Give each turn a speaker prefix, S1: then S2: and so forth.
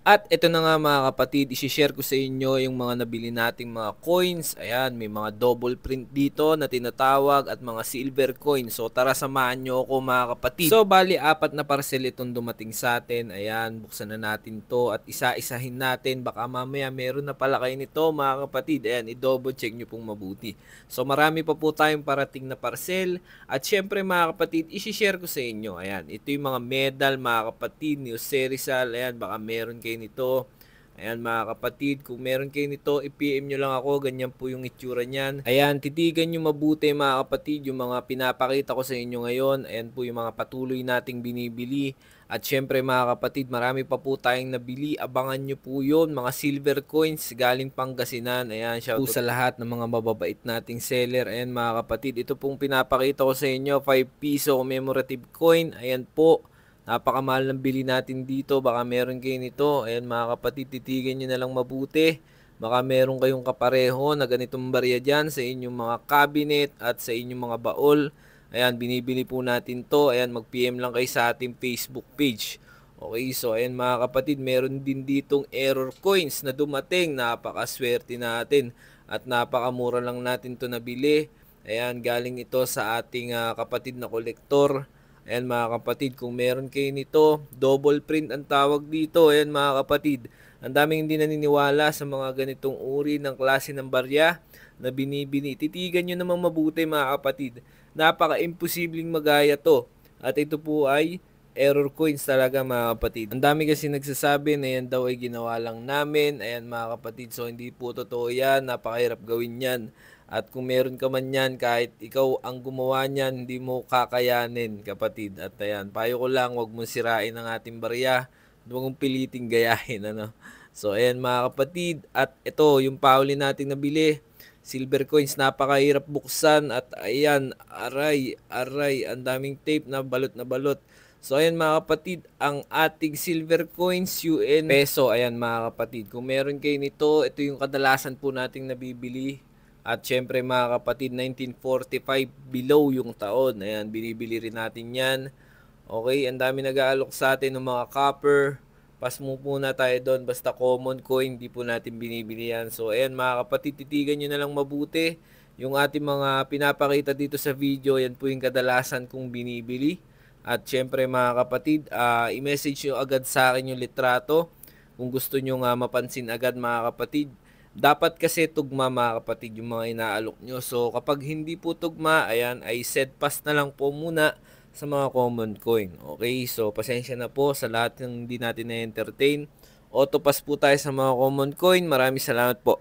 S1: At ito na nga mga kapatid, isi-share ko sa inyo yung mga nabili nating mga coins. Ayan, may mga double print dito na tinatawag at mga silver coins. So tara samahan nyo ako mga kapatid. So bali apat na parcel itong dumating sa atin. Ayan, buksan na natin to at isa-isahin natin. Baka mamaya meron na pala kayo nito mga kapatid. Ayan, i-double check nyo pong mabuti. So marami pa po tayong parating na parcel. At syempre mga kapatid, isi-share ko sa inyo. Ayan, ito yung mga medal mga kapatid ni Jose Rizal. Ayan, baka meron kayo nito. Ayan mga kapatid, kung meron kayo nito, i-PM nyo lang ako. Ganyan po yung itsura niyan. Ayan, titigan nyo mabuti mga kapatid yung mga pinapakita ko sa inyo ngayon. Ayan po yung mga patuloy nating binibili. At syempre mga kapatid, marami pa po tayong nabili. Abangan nyo po yun, mga silver coins galing Pangasinan. Ayan, shout out sa lahat ng mga mababait nating seller. Ayan mga kapatid, ito pong pinapakita ko sa inyo, 5 piso commemorative coin. Ayan po. Napakamahal ng bili natin dito. Baka meron kayo nito. Ayan mga kapatid, titigan nyo na lang mabuti. Baka meron kayong kapareho na ganitong barya dyan sa inyong mga cabinet at sa inyong mga baol. Ayan, binibili po natin to. Ayan, mag-PM lang kayo sa ating Facebook page. Okay, so ayan mga kapatid, meron din ditong error coins na dumating. Napakaswerte natin at napakamura lang natin to nabili. Ayan, galing ito sa ating kapatid na kolektor. Ayan mga kapatid, kung meron kayo nito, double print ang tawag dito. Ayan mga kapatid, ang daming hindi naniniwala sa mga ganitong uri ng klase ng barya na binibini. Titigan nyo namang mabuti mga kapatid. Napaka-imposibleng magaya to. At ito po ay error coins talaga mga kapatid. Ang dami kasi nagsasabi na yan daw ay ginawa lang namin. Ayan mga kapatid, so hindi po totoo yan. Napakahirap gawin yan. At kung meron ka man yan, kahit ikaw ang gumawa niyan, hindi mo kakayanin kapatid. At ayan, payo ko lang, huwag mong sirain ang ating barya. Huwag mong piliting gayahin. Ano? So ayan mga kapatid, at ito yung pauli nating nabili. Silver coins, napakahirap buksan. At ayan, aray, ang daming tape na balot na balot. So ayan mga kapatid, ang ating silver coins, UN peso. Ayan mga kapatid, kung meron kayo nito, ito yung kadalasan po nating nabibili. At syempre mga kapatid, 1945 below yung taon. Ayan, binibili rin natin yan. Okay, ang dami nag-aalok sa atin ng mga copper. Pas mo muna tayo doon. Basta common coin, di po natin binibili yan. So ayan mga kapatid, titigan nyo na lang mabuti. Yung ating mga pinapakita dito sa video, yan po yung kadalasan kong binibili. At syempre mga kapatid, i-message nyo agad sa akin yung litrato. Kung gusto nyo nga mapansin agad mga kapatid. Dapat kasi tugma mga kapatid yung mga inaalok nyo. So kapag hindi po tugma, ayan, ay set pass na lang po muna sa mga common coin. Okay, so pasensya na po sa lahat ng hindi natin na-entertain. Auto pass po tayo sa mga common coin. Maraming salamat po.